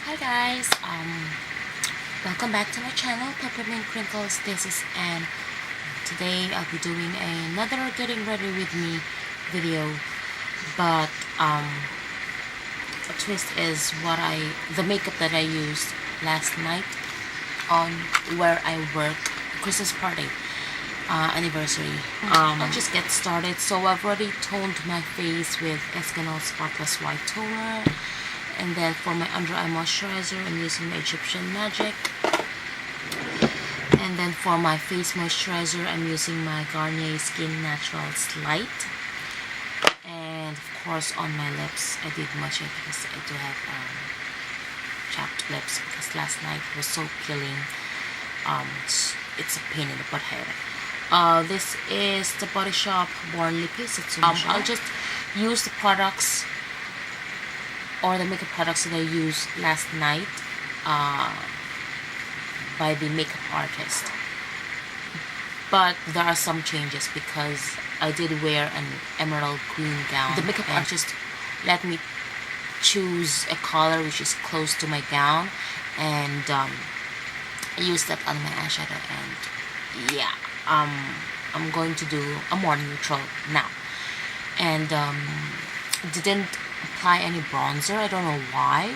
Hi guys, welcome back to my channel, Peppermint Crinkles. This is Anne. Today I'll be doing another getting ready with me video, but a twist is the makeup that I used last night on where I work, Christmas party anniversary. I'll just get started. So I've already toned my face with Escanol Spotless White Toner. And then for my under eye moisturizer, I'm using my Egyptian Magic. And then for my face moisturizer, I'm using my Garnier Skin Naturals Light. And of course on my lips, I did much it because I do have chapped lips because last night was so killing. It's a pain in the butt head. This is the Body Shop Born Lippy. I'll just use the products or the makeup products that I used last night by the makeup artist. But there are some changes because I did wear an emerald green gown. The makeup artist let me choose a color which is close to my gown, and I used that on my eyeshadow. And yeah, I'm going to do a more neutral now. And didn't apply any bronzer. I don't know why.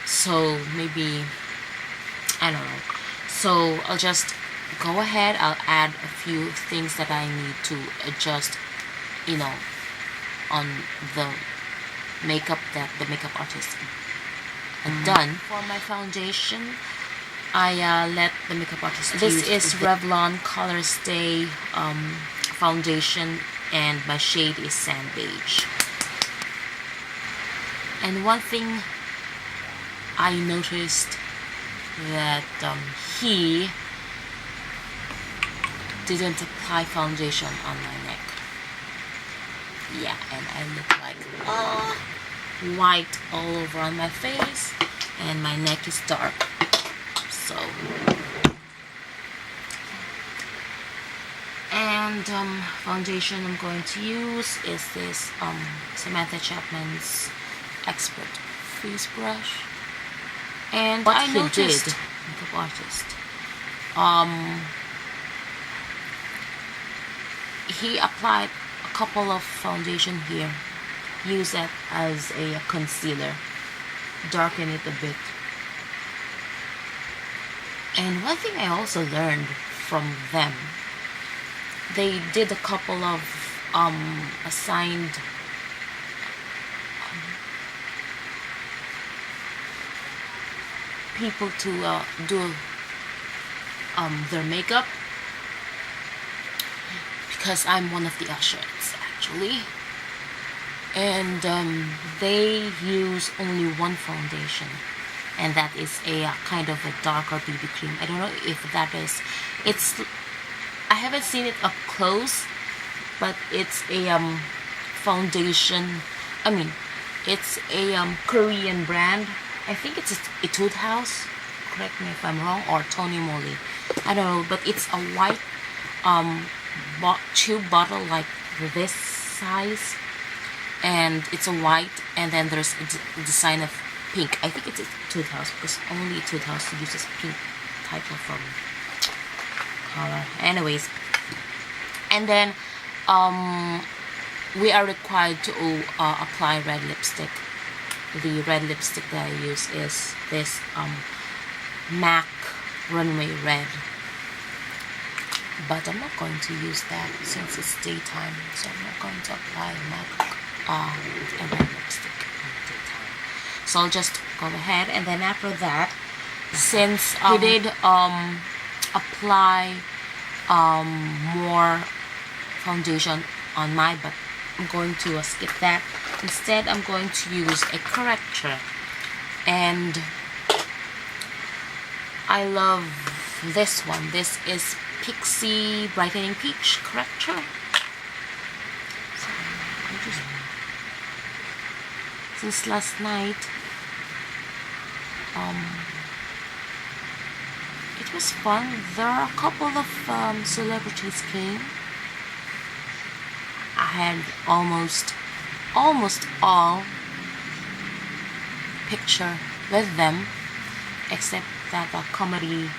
So maybe, I don't know. So I'll just go ahead. I'll add a few things that I need to adjust, on the makeup that the makeup artist had done. For my foundation, I let the makeup artist use. This is Revlon Color Stay foundation, and my shade is Sand Beige. And one thing I noticed that he didn't apply foundation on my neck. Yeah, and I look like white all over on my face, and my neck is dark. So, and foundation I'm going to use is this Samantha Chapman's Expert Face Brush. And what I noticed, makeup artist, he applied a couple of foundation here. Use that as a concealer, darken it a bit. And one thing I also learned from them, they did a couple of assigned people to do their makeup, because I'm one of the ushers actually, and they use only one foundation, and that is a kind of a darker BB cream. I don't know if that is, I haven't seen it up close, but it's a foundation. I mean, it's a Korean brand. I think it's Etude House, correct me if I'm wrong, or Tony Moly, I don't know, but it's a white tube bottle like this size, and it's a white, and then there's a design of pink. I think it's Etude House because only Etude House uses pink type of color. Anyways, and then we are required to apply red lipstick. The red lipstick that I use is this MAC Runway Red, but I'm not going to use that since it's daytime, so I'm not going to apply MAC a red lipstick in the daytime. So I'll just go ahead, and then after that, since he did apply more foundation on my butt, I'm going to skip that. Instead, I'm going to use a corrector, and I love this one. This is Pixie Brightening Peach Corrector. So, since last night, it was fun. There are a couple of celebrities came. I had almost all picture with them, except that a comedy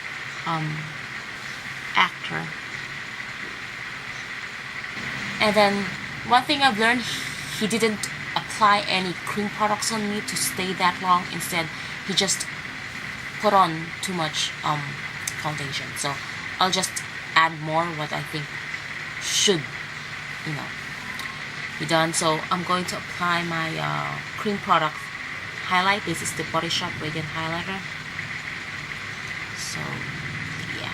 actor. And then one thing I've learned, he didn't apply any cream products on me to stay that long. Instead, he just put on too much foundation. So I'll just add more what I think should, you know, be done. So I'm going to apply my cream product highlight. This is the Body Shop Radiant Highlighter. So yeah,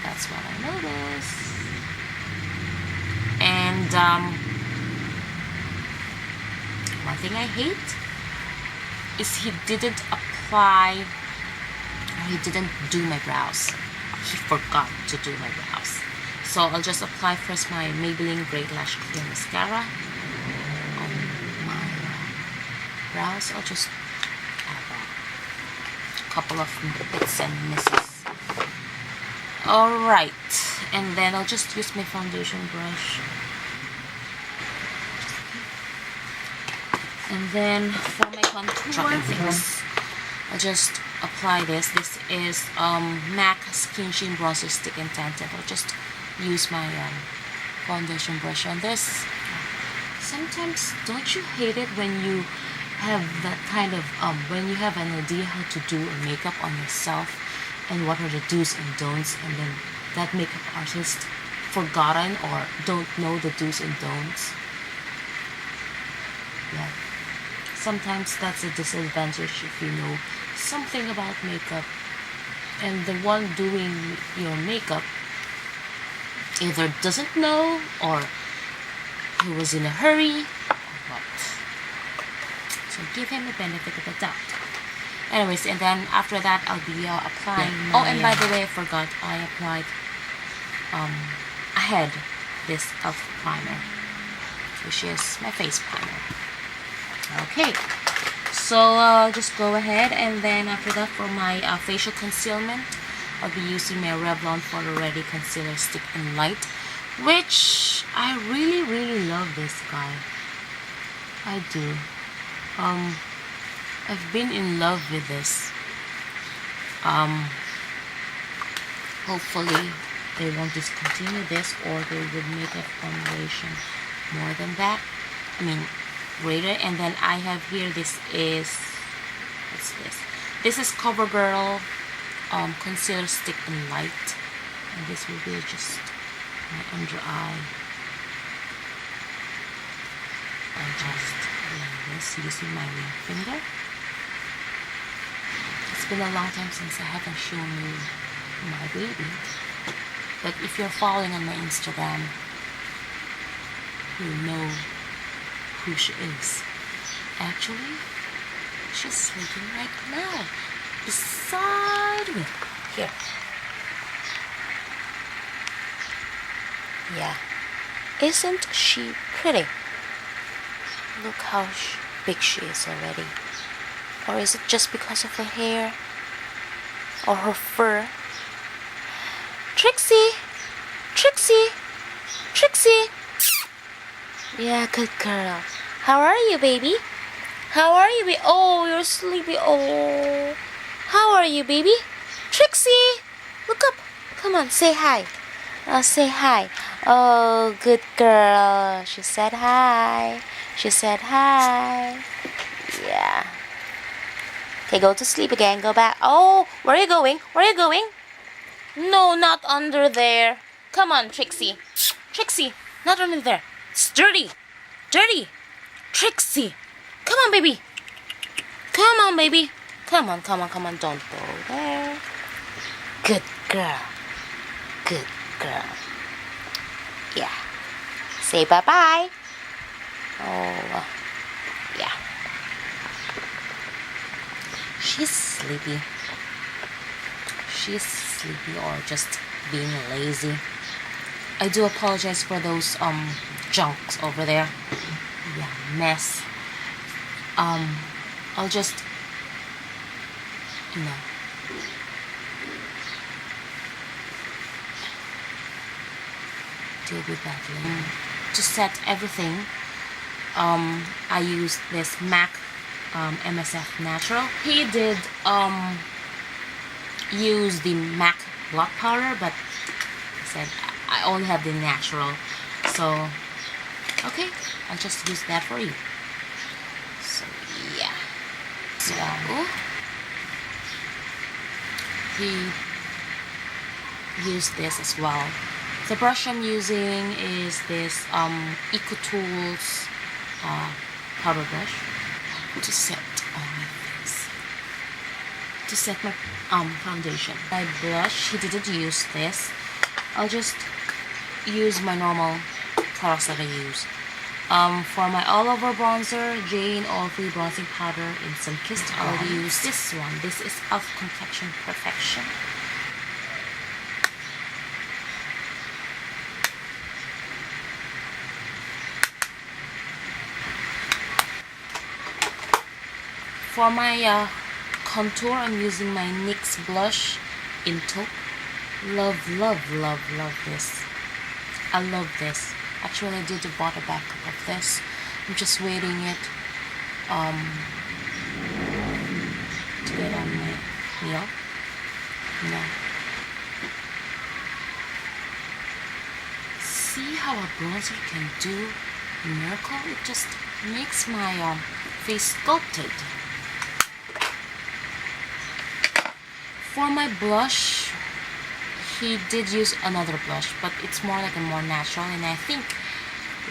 that's what I noticed. And one thing I hate is he didn't apply, or he didn't do my brows. He forgot to do my brows. So I'll just apply first my Maybelline Great Lash Clear Mascara on my brows. I'll just add a couple of bits and misses. Alright, and then I'll just use my foundation brush. And then for my contour things, I'll just apply this. This is MAC Skin Sheen Bronzer Stick and Tan Tint. I'll just use my foundation brush on this. Sometimes, don't you hate it when you have that kind of when you have an idea how to do a makeup on yourself and what are the do's and don'ts, and then that makeup artist forgotten or don't know the do's and don'ts? Yeah, sometimes that's a disadvantage if you know something about makeup and the one doing your makeup either doesn't know or he was in a hurry or what. So give him the benefit of the doubt. Anyways, and then after that I'll be applying my, oh, and by the way, I forgot, I applied ahead this e.l.f. primer, which is my face primer. Okay, so I'll just go ahead, and then after that for my facial concealment, I'll be using my Revlon Photo Ready Concealer Stick in Light, which I really love this guy. I do. I've been in love with this. Hopefully they won't discontinue this, or they would make a formulation more than that. I mean, greater. And then I have here, this is, what's this? This is CoverGirl Concealer Stick in Light, and this will be just my under eye. I just blend this using my ring finger. It's been a long time since I haven't shown you my baby, but if you're following on my Instagram, you'll know who she is. Actually, she's sleeping right now beside me. Here. Yeah. Isn't she pretty? Look how big she is already. Or is it just because of her hair? Or her fur? Trixie! Trixie! Trixie! Yeah, good girl. How are you, baby? How are you, baby? Oh, you're sleepy. Oh. How are you, baby? Trixie! Look up. Come on, say hi. Say hi. Oh, good girl. She said hi. She said hi. Yeah. Okay, go to sleep again. Go back. Oh, where are you going? Where are you going? No, not under there. Come on, Trixie. Trixie, not under there. It's dirty. Dirty. Trixie. Come on, baby. Come on, baby. Come on, come on, come on. Don't go there. Good girl. Good girl. Yeah. Say bye-bye. Oh, yeah. She's sleepy. She's sleepy or just being lazy. I do apologize for those junks over there. Yeah, mess. I'll just, you know, deal with that later. To set everything, I use this MAC MSF Natural. He did use the MAC blot powder, but I said I only have the natural, so okay, I'll just use that for you. So yeah, so he used this as well. The brush I'm using is this EcoTools powder brush to set on my face, to set my foundation. My blush, he didn't use this. I'll just use my normal products that I use. For my all-over bronzer, Jane All-Free Bronzing Powder in Sunkissed, I'll use this one. This is e.l.f. Complexion Perfection. For my contour, I'm using my NYX blush in taupe. Love this. I love this. Actually, I did bought a backup of this. I'm just waiting it to get on my nail. See how a bronzer can do a miracle? It just makes my face sculpted. For my blush, he did use another blush, but it's more like a more natural, and I think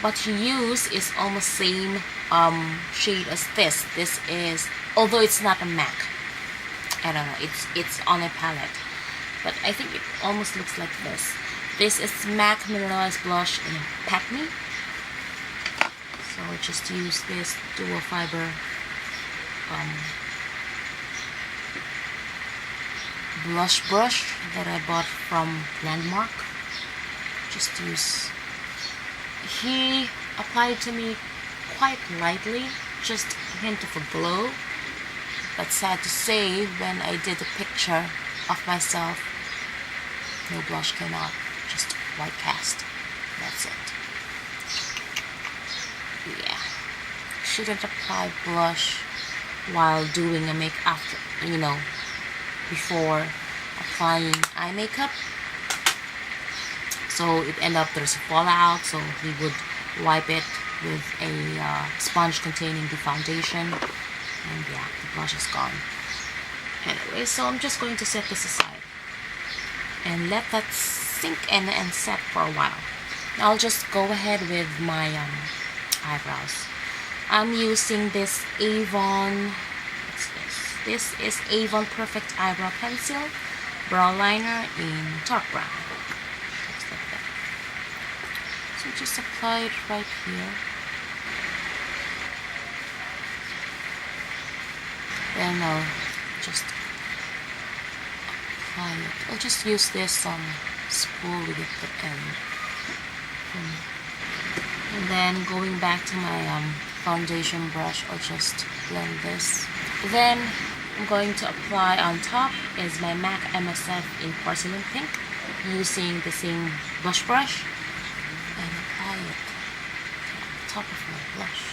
what he used is almost same shade as this. This is, although it's not a MAC, I don't know, it's on a palette, but I think it almost looks like this. This is MAC Mineralized Blush in Pat Me. So I just use this dual fiber blush brush that I bought from Landmark. Just use. He applied to me quite lightly, just a hint of a glow. But sad to say, when I did a picture of myself, no blush came out, just white cast. That's it. Yeah. Shouldn't apply blush while doing a makeup after, before applying eye makeup. So it ended up there's a fallout, so he would wipe it with a sponge containing the foundation, and yeah, the blush is gone. Anyway, so I'm just going to set this aside and let that sink in and set for a while. I'll just go ahead with my eyebrows. I'm using this Avon, what's this? This is Avon Perfect Eyebrow Pencil Brow Liner in dark brown. Looks like that. So just apply it right here. Then I'll just apply it. I'll just use this spool with it at the end. And then going back to my foundation brush, I'll just blend this. Then I'm going to apply on top is my MAC MSF in Porcelain Pink, using the same blush brush, and apply it on top of my blush.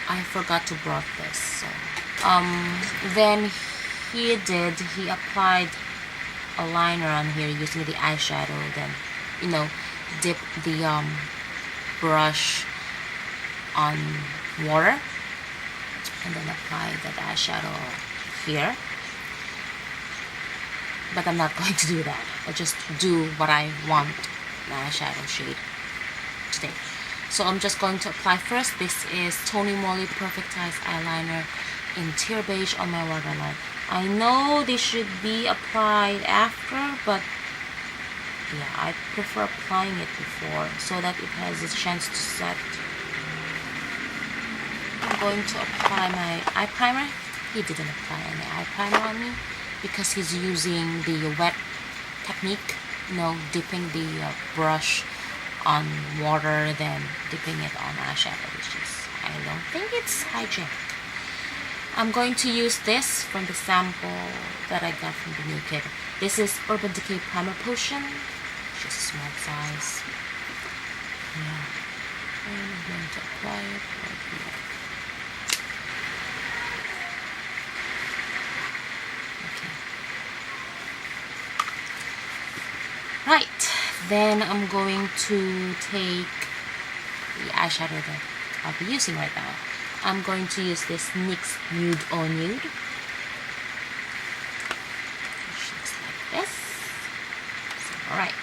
I forgot to brought this. So then he applied a liner on here using the eyeshadow, then dip the brush on water and then apply that eyeshadow here. But I'm not going to do that. I'll just do what I want the eyeshadow shade today. So I'm just going to apply first. This is Tony Moly Perfect Eyes Eyeliner in Tear Beige on my waterline. I know this should be applied after, but yeah, I prefer applying it before so that it has a chance to set. I'm going to apply my eye primer. He didn't apply any eye primer on me because he's using the wet technique, dipping the brush on water, then dipping it on eyeshadow, which is, I don't think it's hygienic. I'm going to use this from the sample that I got from the new kit. This is Urban Decay Primer Potion, just a small size. Yeah. And I'm going to apply it right here. Okay. Right, then I'm going to take the eyeshadow that I'll be using right now. I'm going to use this NYX Nude on Nude. Which looks like this. So, alright.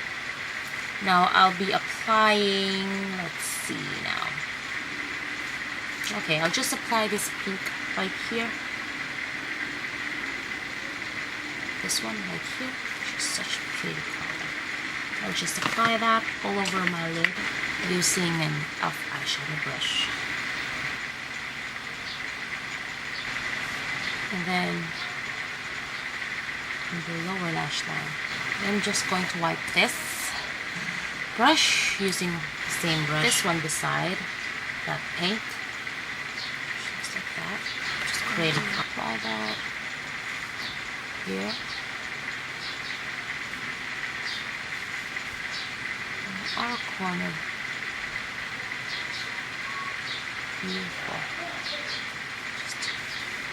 Now I'll be applying, let's see now. Okay, I'll just apply this pink right here. This one right here, which is such a pretty color. I'll just apply that all over my lid using an e.l.f. eyeshadow brush. And then in the lower lash line, I'm just going to wipe this brush using the same brush. This one beside that pink. Just like that. Just create a apply that here. In the outer corner. Beautiful. Just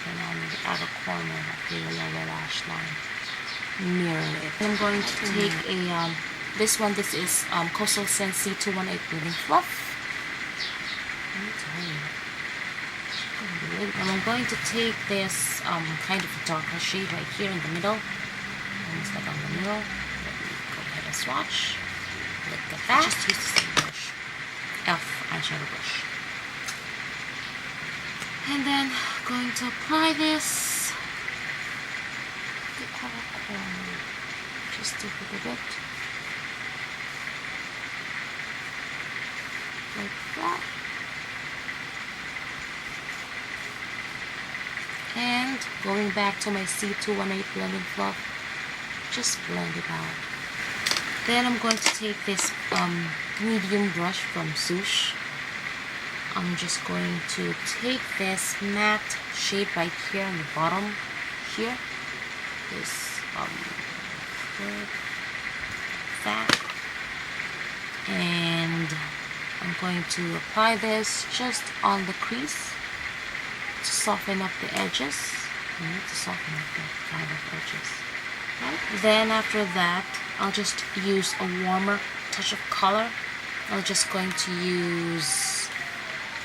turn on the outer corner of the lower lash line. Mirror it. I'm going to take a this is Coastal Scents C218 Building Fluff. And I'm going to take this kind of a darker shade right here in the middle. Almost like on the middle. Let me go ahead and swatch. Look at that. Just use the same brush. e.l.f. eyeshadow brush. And then going to apply this the outer corner. Just a little bit. Like that. And going back to my C218 blending fluff, just blend it out. Then I'm going to take this medium brush from Swoosh. I'm just going to take this matte shade right here on the bottom here. This that. And I'm going to apply this just on the crease to soften up the edges. I need to soften up the kind of edges. Right? Then after that, I'll just use a warmer touch of color. I'm just going to use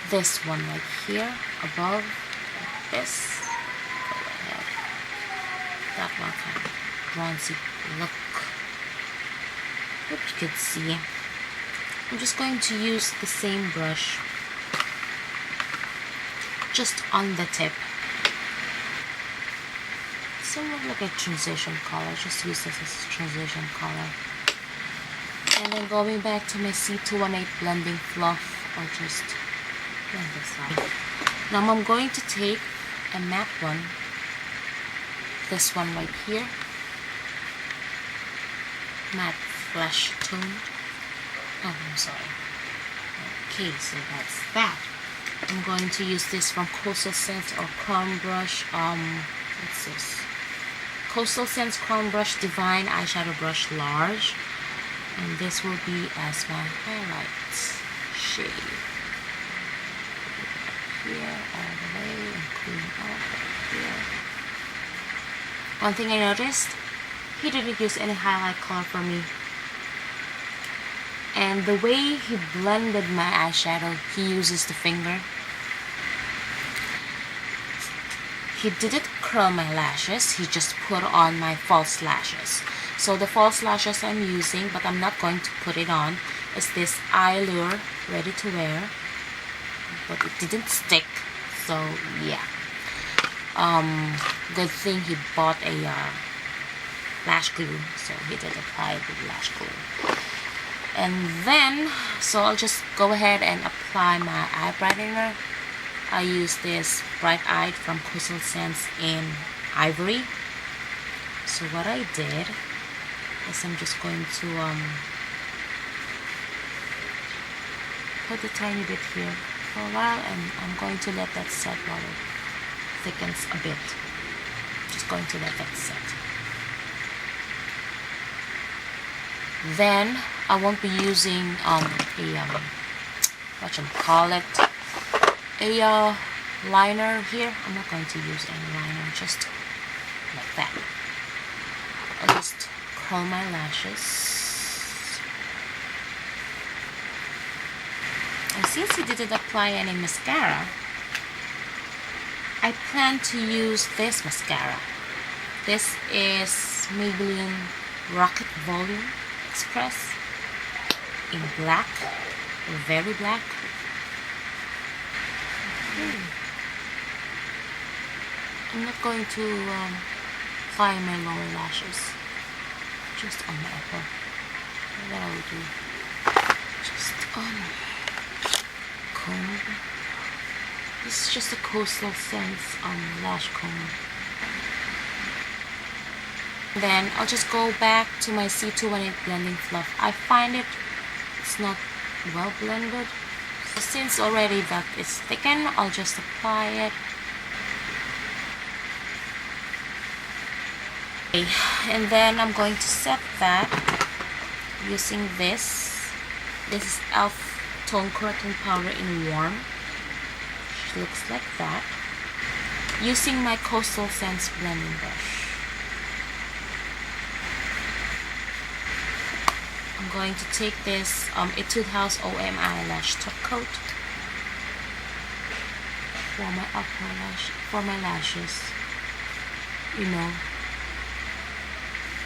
this one right here above, like this. Go ahead. That one kind of bronzy look. Hope you could see. I'm just going to use the same brush just on the tip. Somewhat like a transition color. Just use this as a transition color. And then going back to my C218 blending fluff, I'll just blend this out. Now I'm going to take a matte one. This one right here. Matte flesh tone. Oh, I'm sorry. Okay, so that's that. I'm going to use this from Coastal Scents or Crown Brush. What's this? Coastal Scents Crown Brush Divine Eyeshadow Brush Large. And this will be as my highlight shade. Here, all the way, and clean out here. One thing I noticed, he didn't use any highlight color for me. And the way he blended my eyeshadow, he uses the finger. He didn't curl my lashes, he just put on my false lashes. So the false lashes I'm using, but I'm not going to put it on, is this Eyelure Ready to Wear. But it didn't stick, so yeah. Good thing he bought a lash glue, so he did apply it with lash glue. And then, so I'll just go ahead and apply my eye brightener. I use this Bright Eyed from Coastal Scents in Ivory. So what I did is I'm just going to put a tiny bit here for a while, and I'm going to let that set while it thickens a bit. Just going to let that set. Then I won't be using a a liner here. I'm not going to use any liner, just like that. I'll just curl my lashes. And since he didn't apply any mascara, I plan to use this mascara. This is Maybelline Rocket Volume Express in black, very black. I'm not going to apply my lower lashes, just on my upper. And then I'll do just on comb. This is just a Coastal Scents lash comb. Then I'll just go back to my C218 blending fluff. I find it's not well blended. So since already that is thickened, I'll just apply it. Okay. And then I'm going to set that using this. This is e.l.f. Tone Correcting Powder in Warm. It looks like that. Using my Coastal Scents blending brush. I'm going to take this Etude House OM Eyelash Top Coat for my upper lash, for my lashes. You know,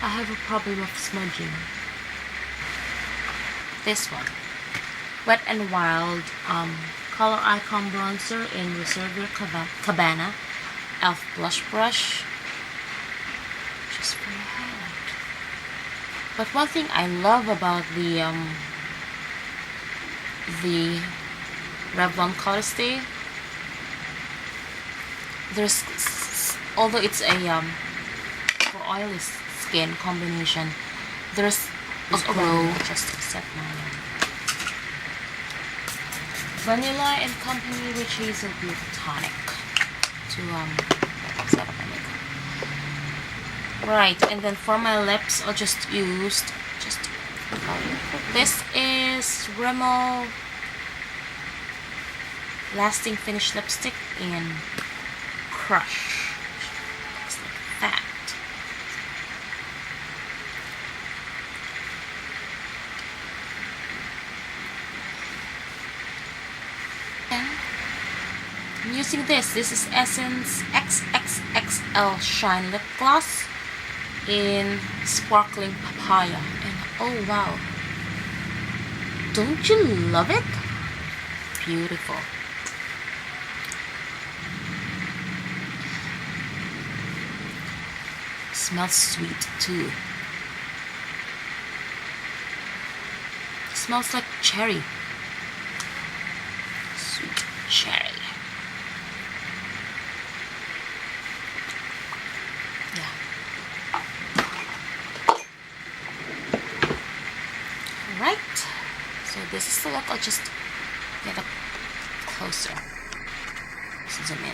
I have a problem of smudging. This one, Wet n Wild Color Icon Bronzer in Reserve Your Cabana e.l.f. Blush Brush, just for your highlight. But one thing I love about the Revlon Color Stay, there's, although it's a for oily skin combination, there's a glow. Just to set my Vanilla and Company with Hazel Beauty Tonic to set up my makeup. Right, and then for my lips, I'll just use this is Rimmel Lasting Finish Lipstick in Crush. Looks like that. I'm using this. This is Essence XXXL Shine Lip Gloss in Sparkling Papaya. And oh wow, don't you love it? Beautiful. Smells sweet too. Smells like cherry. Sweet cherry. Right, so this is the look. I'll just get up closer. Zoom in.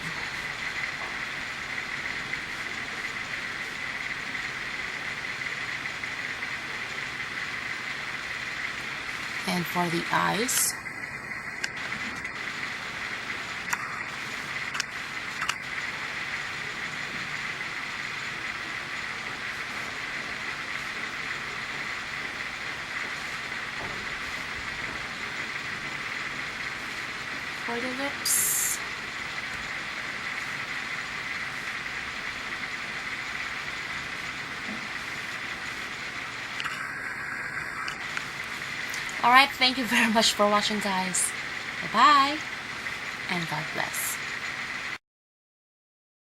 And for the eyes, for the lips, alright, thank you very much for watching, guys. Bye bye and God bless.